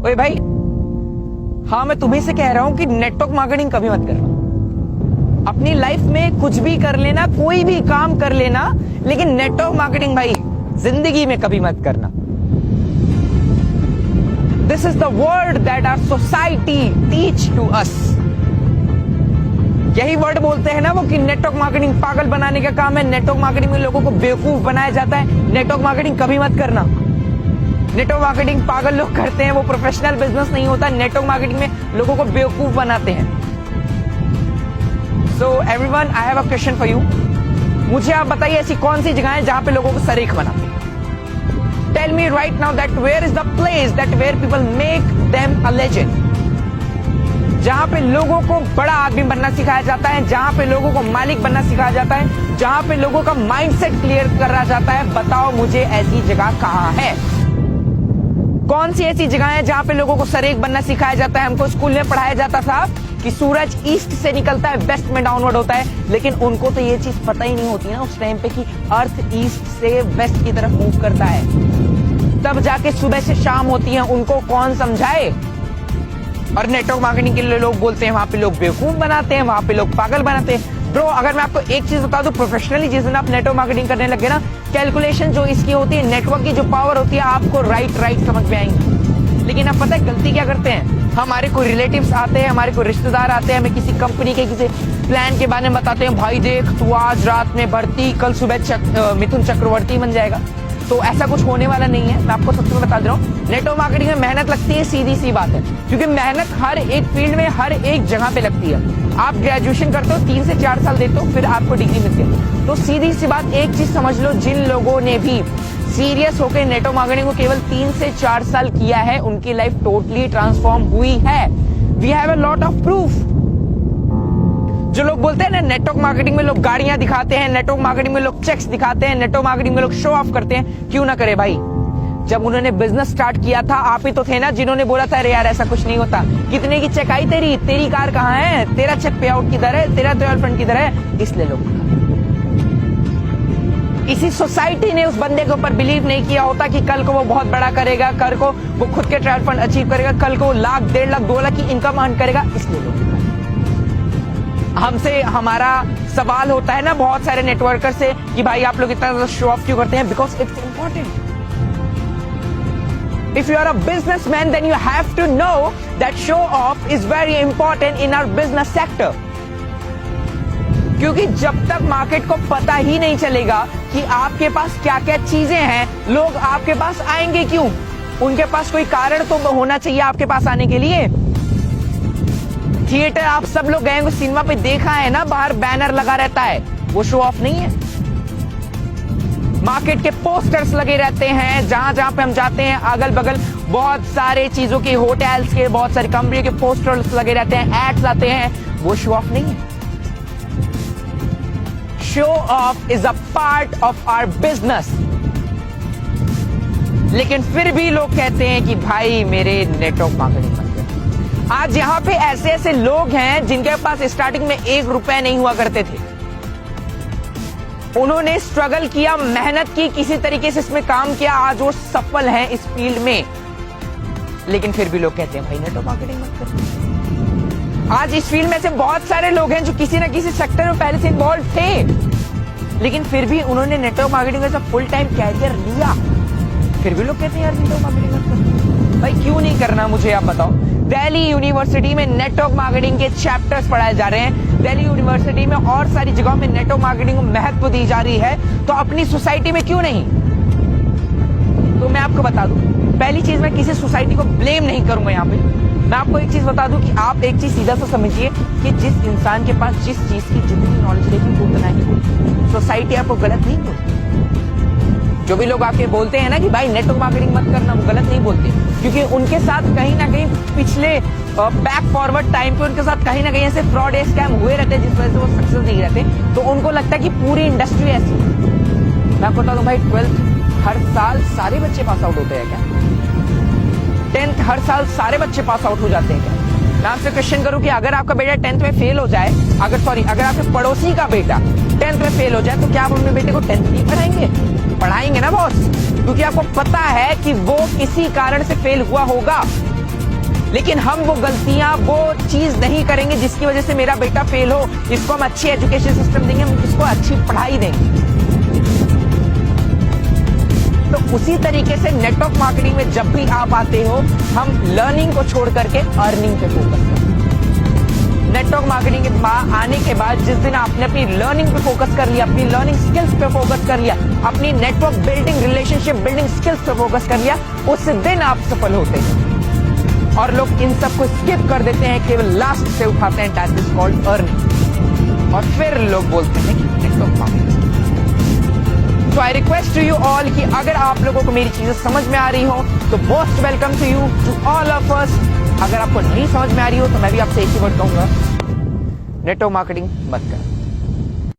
ओए भाई, हाँ मैं तुम्ही से कह रहा हूं कि नेटवर्क मार्केटिंग कभी मत करना। अपनी लाइफ में कुछ भी कर लेना, कोई भी काम कर लेना, लेकिन नेटवर्क मार्केटिंग भाई जिंदगी में कभी मत करना। This is the word that our society teach to us. यही वर्ड बोलते हैं ना वो कि नेटवर्क मार्केटिंग पागल बनाने का काम है, नेटवर्क मार्केटिंग में लोगों को बेवकूफ बनाया जाता है। नेटवर्क मार्केटिंग कभी मत करना। नेटवर्क मार्केटिंग पागल लोग करते हैं, वो प्रोफेशनल बिजनेस नहीं होता। नेटवर्क मार्केटिंग में लोगों को बेवकूफ बनाते हैं। So everyone, I have a question for you. मुझे आप बताइए ऐसी कौन सी जगह है जहां पे लोगों को सरीख बनाते हैं। Tell me right now that where is the place that where people make them a legend. जहां पे लोगों को बड़ा आदमी बनना सिखाया जाता है, जहां पे लोगों को मालिक बनना सिखाया जाता है, जहां पे लोगों का माइंडसेट क्लियर करा जाता है। बताओ मुझे ऐसी जगह कहां है? कौन सी ऐसी जगह है जहां पे लोगों को सरेख बनना सिखाया जाता है? हमको स्कूल में पढ़ाया जाता था कि सूरज ईस्ट से निकलता है, वेस्ट में डाउनवर्ड होता है, लेकिन उनको तो ये चीज पता ही नहीं होती ना उस टाइम पे कि अर्थ ईस्ट से वेस्ट की तरफ मूव करता है। तब जाके सुबह से शाम होती है, उनको कौन समझाए? और नेटवर्क मार्केटिंग के लिए लोग बोलते हैं वहां पे लोग बेवकूफ बनाते हैं, वहां पे लोग पागल बनाते हैं। ब्रो, अगर मैं आपको एक चीज बता दूं, प्रोफेशनली जिस दिन आप नेटवर्क मार्केटिंग करने लगे ना, कैलकुलेशन जो इसकी होती है, नेटवर्क की जो पावर होती है, आपको राइट समझ में आएंगी। लेकिन आप पता है गलती क्या करते हैं? हमारे कोई रिलेटिव्स आते हैं, हमारे कोई रिश्तेदार आते हैं, हमें किसी कंपनी के किसी प्लान के बारे में बताते हैं, भाई देख तू आज रात में भर्ती, कल सुबह मिथुन चक्रवर्ती बन जाएगा। तो ऐसा कुछ होने वाला नहीं है। मैं आपको सबसे पहले बता दे रहा हूँ, नेटवर्क मार्केटिंग में मेहनत लगती है, सीधी सी बात है, क्योंकि मेहनत हर एक फील्ड में हर एक जगह पे लगती है। आप ग्रेजुएशन करते हो, 3 से 4 साल देते हो, फिर आपको डिग्री मिलती है। तो सीधी सी बात, एक चीज समझ लो, जिन लोगों ने भी सीरियस होकर नेटवर्क मार्केटिंग को केवल 3 से 4 साल किया है, उनकी लाइफ टोटली ट्रांसफॉर्म हुई है। We have a lot of proof. जो लोग बोलते हैं ना नेटवर्क मार्केटिंग में लोग गाड़ियां दिखाते हैं, नेटवर्क मार्केटिंग में लोग चेक्स दिखाते हैं, नेटवर्क मार्केटिंग में लोग शो ऑफ करते हैं, क्यों ना करे भाई? जब उन्होंने बिजनेस स्टार्ट किया था, आप ही तो थे ना जिन्होंने बोला था अरे यार ऐसा कुछ नहीं होता। कितने की चेक आई तेरी कार कहाँ है, तेरा चेक पे आउट किधर है, तेरा गर्लफ्रेंड किधर है? इसलिए लोग, इसी सोसाइटी ने उस बंदे के ऊपर बिलीव नहीं किया होता कि कल को वो बहुत बड़ा करेगा, कल को वो खुद के ट्रायल फंड अचीव करेगा, कल को लाख, 1.5 लाख, 2 लाख की इनकम अर्न करेगा। इसलिए लोग हमसे, हमारा सवाल होता है ना बहुत सारे नेटवर्कर से कि भाई आप लोग इतना ज्यादा शो ऑफ क्यों करते हैं? Because it's important. If you are a businessman, then you have to know that show off is very important in our business sector. क्योंकि जब तक मार्केट को पता ही नहीं चलेगा कि आपके पास क्या क्या चीजें हैं, लोग आपके पास आएंगे क्यों? उनके पास कोई कारण तो होना चाहिए आपके पास आने के लिए। थिएटर आप सब लोग गए, सिनेमा पे देखा है ना, बाहर बैनर लगा रहता है, वो शो ऑफ नहीं है। मार्केट के पोस्टर्स लगे रहते हैं, जहां जहां पे हम जाते हैं, अगल बगल बहुत सारे चीजों के, होटल्स के, बहुत सारी कंपनी के पोस्टर्स लगे रहते हैं, एड्स आते हैं, वो शो ऑफ नहीं है। Show off is a part of our business. लेकिन फिर भी लोग कहते हैं कि भाई मेरे नेटवर्क मार्केटिंग बन गया। आज यहां पे ऐसे ऐसे लोग हैं जिनके पास स्टार्टिंग में 1 रुपया नहीं हुआ करते थे। उन्होंने स्ट्रगल किया, मेहनत की, किसी तरीके से इसमें काम किया, आज वो सफल हैं इस फील्ड में। लेकिन फिर भी लोग कहते हैं भाई नेटवर्क मार्केटिंग मत करो। आज इस फील्ड में से बहुत सारे लोग हैं जो किसी ना किसी सेक्टर में पहले से इन्वॉल्व थे, लेकिन फिर भी उन्होंने नेटवर्क मार्केटिंग का फुल टाइम कैरियर लिया। फिर भी लोग कहते हैं यार नेटवर्क मार्केटिंग मत करो। भाई क्यों नहीं करना, मुझे आप बताओ। दिल्ली यूनिवर्सिटी में नेटवर्क मार्केटिंग के चैप्टर्स पढ़ाए जा रहे हैं, दिल्ली यूनिवर्सिटी में और सारी जगहों में नेटवर्क मार्केटिंग को महत्व दी जा रही है, तो अपनी सोसाइटी में क्यों नहीं? तो मैं आपको बता दूं, पहली चीज, मैं किसी सोसाइटी को ब्लेम नहीं करूंगा यहाँ पे। मैं आपको एक चीज बता दूं कि आप एक चीज सीधा सा समझिए कि जिस इंसान के पास जिस चीज की जितनी नॉलेज रहेगी उतना ही सोसाइटी आपको गलत नहीं बोलती। जो भी लोग आके बोलते हैं ना कि भाई नेटवर्क मार्केटिंग मत करना, वो गलत नहीं बोलते, क्योंकि उनके साथ कहीं ना कहीं पिछले बैक फॉरवर्ड टाइम पे उनके साथ कहीं ना कहीं ऐसे फ्रॉड स्कैम हुए रहते हैं जिस वजह से वो सक्सेस नहीं रहते। तो उनको लगता है कि पूरी इंडस्ट्री ऐसी है। मैं आपको बता दूं भाई, 12th हर साल सारे बच्चे पास आउट होते हैं क्या? 10th हर साल सारे बच्चे पास आउट हो जाते हैं क्या? मैं आपसे क्वेश्चन करूं कि अगर आपका बेटा 10th में फेल हो जाए, अगर आपके पड़ोसी का बेटा 10th में फेल हो जाए, तो क्या आप अपने बेटे को 10th नहीं पढ़ाएंगे? पढ़ाएंगे ना बॉस, क्योंकि आपको पता है कि वो किसी कारण से फेल हुआ होगा। लेकिन हम वो गलतियां, वो चीज नहीं करेंगे जिसकी वजह से मेरा बेटा फेल हो। इसको हम अच्छी एजुकेशन सिस्टम देंगे, हम इसको अच्छी पढ़ाई देंगे। तो उसी तरीके से नेटवर्क मार्केटिंग में जब भी आप आते हो, हम लर्निंग को छोड़ करके अर्निंग पे फोकस करते हैं। नेटवर्क मार्केटिंग के आने के बाद जिस दिन आपने अपनी लर्निंग पे फोकस कर लिया, अपनी लर्निंग स्किल्स पे फोकस कर लिया, अपनी network building, relationship building skills पे फोकस कर लिया, उस दिन आप सफल होते हैं। और लोग इन सब को स्किप कर देते हैं, केवल लास्ट से उठाते हैं, दैट इज कॉल्ड अर्निंग। और फिर लोग बोलते हैं कि network marketing. So I request to you all कि अगर आप लोगों को मेरी चीजें समझ में आ रही हो तो most welcome to you, to all of us। अगर आपको नहीं समझ में आ रही हो तो मैं भी आपसे एक ही वर्ड कहूंगा, नेटवर्क मार्केटिंग मत करो।